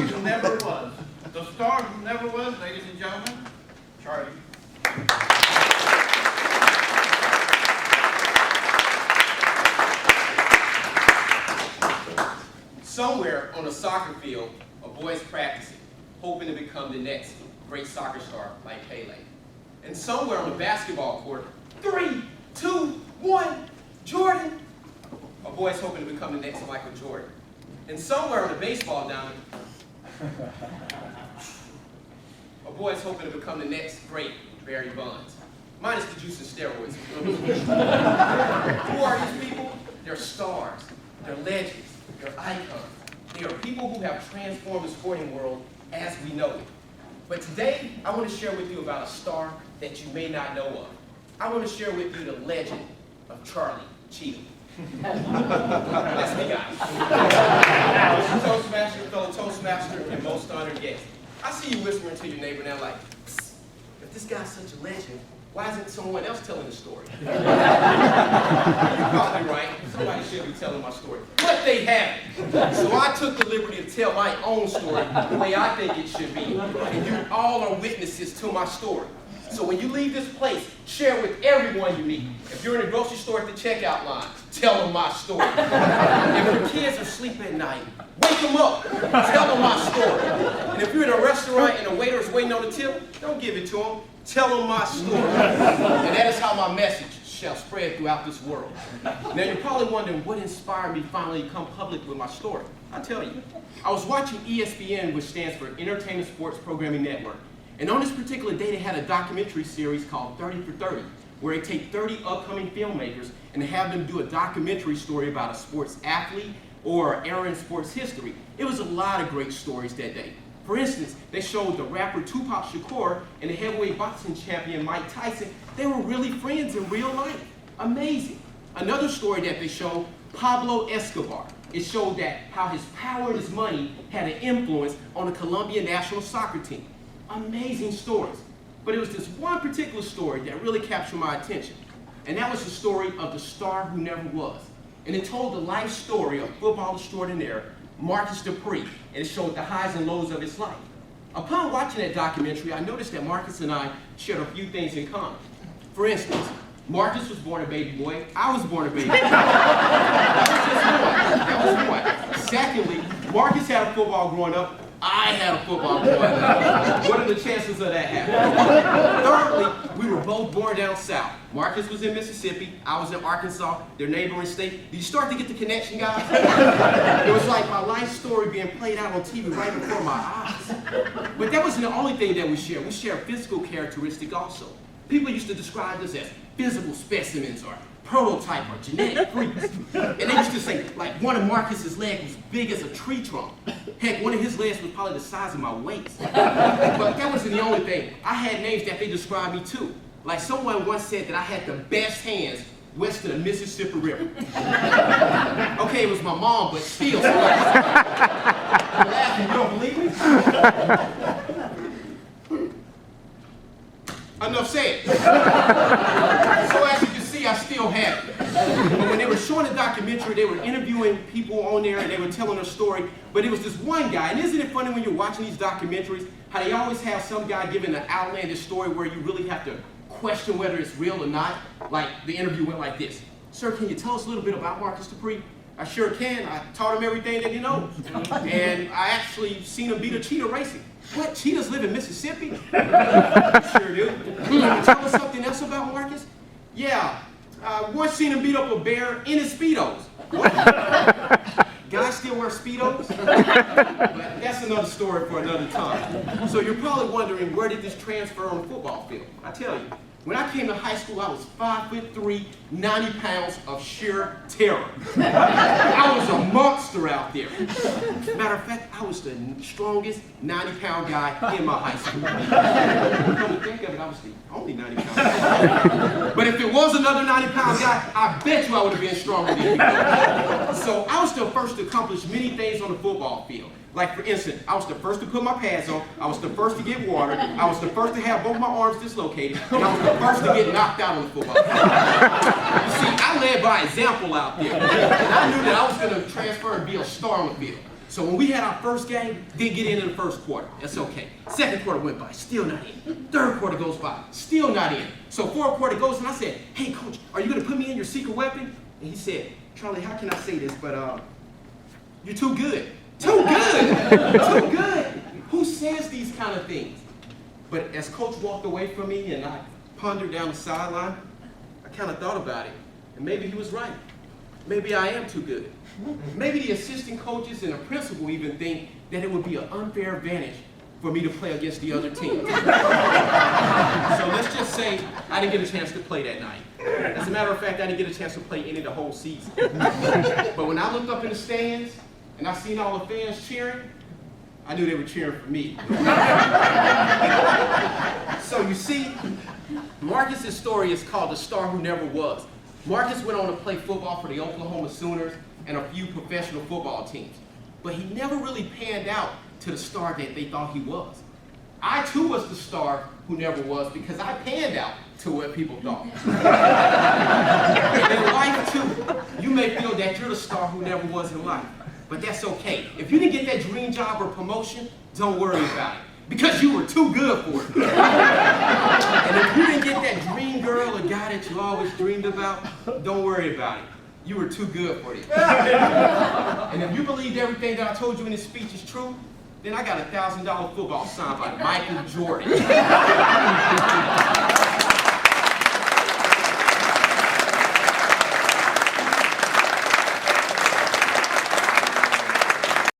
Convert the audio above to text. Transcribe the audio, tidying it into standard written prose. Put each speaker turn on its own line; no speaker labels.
who never was. The star who never was, ladies and gentlemen, Charlie.
Somewhere on a soccer field, a boy's practicing, hoping to become the next great soccer star like Pele. And somewhere on the basketball court, 3, 2, 1, Jordan. A boy's hoping to become the next Michael Jordan. And somewhere on the baseball diamond, a boy's hoping to become the next great Barry Bonds. Minus the juice and steroids. Who are these people? They're stars. They're legends. They're icons. They are people who have transformed the sporting world as we know it. But today, I want to share with you about a star that you may not know of. I want to share with you the legend of Charlie Cheatham. That's me, guys. Toastmaster, fellow Toastmaster, and most honored guest. I see you whispering to your neighbor now like, psst, if this guy's such a legend, why isn't someone else telling the story? You're probably right. Somebody should be telling my story. But they haven't. So I took the liberty to tell my own story the way I think it should be. And you all are witnesses to my story. So when you leave this place, share with everyone you meet. If you're in a grocery store at the checkout line, tell them my story. If your kids are asleep at night, wake them up, tell them my story. And if you're in a restaurant and a waiter is waiting on the tip, don't give it to them, tell them my story. And that is how my message shall spread throughout this world. Now you're probably wondering what inspired me finally to come public with my story. I'll tell you. I was watching ESPN, which stands for Entertainment Sports Programming Network. And on this particular day, they had a documentary series called 30 for 30, where they take 30 upcoming filmmakers and have them do a documentary story about a sports athlete or era in sports history. It was a lot of great stories that day. For instance, they showed the rapper Tupac Shakur and the heavyweight boxing champion Mike Tyson. They were really friends in real life. Amazing. Another story that they showed, Pablo Escobar. It showed that how his power and his money had an influence on the Colombian national soccer team. Amazing stories. But it was this one particular story that really captured my attention. And that was the story of the star who never was. And it told the life story of football extraordinaire Marcus Dupree, and it showed the highs and lows of his life. Upon watching that documentary, I noticed that Marcus and I shared a few things in common. For instance, Marcus was born a baby boy. I was born a baby boy. That was one. Secondly, Marcus had a football growing up. I had a football growing up. What are the chances of that happening? Thirdly, we were both born down south. Marcus was in Mississippi, I was in Arkansas, their neighboring state. Did you start to get the connection, guys? It was like my life story being played out on TV right before my eyes. But that wasn't the only thing that we shared. We shared physical characteristic also. People used to describe us as physical specimens or prototype or genetic freaks. And they used to say, like, one of Marcus's legs was big as a tree trunk. Heck, one of his legs was probably the size of my waist. But that wasn't the only thing. I had names that they described me too. Like someone once said that I had the best hands west of the Mississippi River. Okay, it was my mom, but still. You're laughing, you don't believe me? Enough said. So as you can see, I still have it. But when they were showing the documentary, they were interviewing people on there and they were telling their story. But it was this one guy, and isn't it funny when you're watching these documentaries, how they always have some guy giving an outlandish story where you really have to question whether it's real or not? Like the interview went like this. Sir, can you tell us a little bit about Marcus Dupree? I sure can. I taught him everything that he knows. And I actually seen him beat a cheetah racing. What? Cheetahs live in Mississippi? Sure do. Tell us something else about Marcus? Yeah. Once seen him beat up a bear in his Speedos. What? Guys still wear Speedos? But that's another story for another time. So you're probably wondering, where did this transfer on the football field? I tell you. When I came to high school, I was 5'3", 90 pounds of sheer terror. I was a monster out there. Matter of fact, I was the strongest 90-pound guy in my high school. Come to think of it, I was the only 90-pound guy. But if it was another 90-pound guy, I bet you I would have been stronger than you. So I was the first to accomplish many things on the football field. Like, for instance, I was the first to put my pads on, I was the first to get water, I was the first to have both my arms dislocated, and I was the first to get knocked out on the football field. You see, I led by example out there, and I knew that I was going to transfer and be a star on the field. So when we had our first game, didn't get in the first quarter. That's okay. Second quarter went by, still not in. Third quarter goes by, still not in. So fourth quarter goes, and I said, hey, coach, are you going to put me in your secret weapon? And he said, Charlie, how can I say this, but you're too good. Too good! Too good! Who says these kind of things? But as coach walked away from me and I pondered down the sideline, I kind of thought about it. And maybe he was right. Maybe I am too good. Maybe the assistant coaches and the principal even think that it would be an unfair advantage for me to play against the other team. So let's just say I didn't get a chance to play that night. As a matter of fact, I didn't get a chance to play any of the whole season. But when I looked up in the stands and I seen all the fans cheering, I knew they were cheering for me. So you see, Marcus's story is called The Star Who Never Was. Marcus went on to play football for the Oklahoma Sooners and a few professional football teams. But he never really panned out to the star that they thought he was. I too was the star who never was because I panned out to what people thought. In life too, you may feel that you're the star who never was in life. But that's okay. If you didn't get that dream job or promotion, don't worry about it. Because you were too good for it. And if you didn't get that dream girl or guy that you always dreamed about, don't worry about it. You were too good for it. And if you believed everything that I told you in this speech is true, then I got a $1,000 football signed by Michael Jordan.